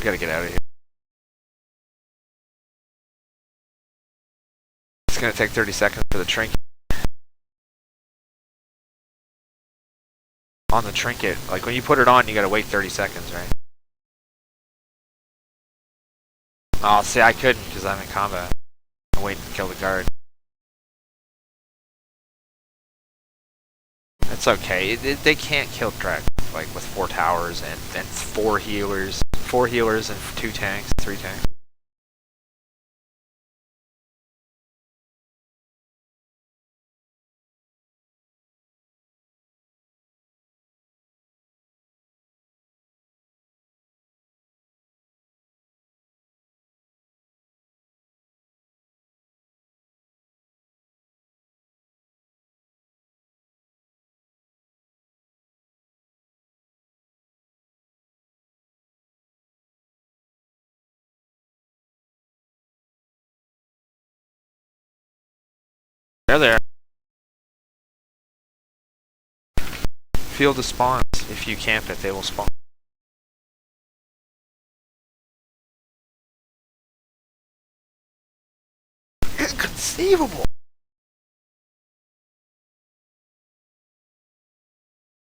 We gotta get out of here. It's gonna take 30 seconds for the trinket. On the trinket, like when you put it on, you gotta wait 30 seconds, right? Oh, see, I couldn't because I'm in combat. I'm waiting to kill the guard. It's okay. They can't kill Drek like with 4 towers and 4 healers. 4 healers and 2 tanks, 3 tanks. They're there. Field of spawns. If you camp it, they will spawn. Inconceivable!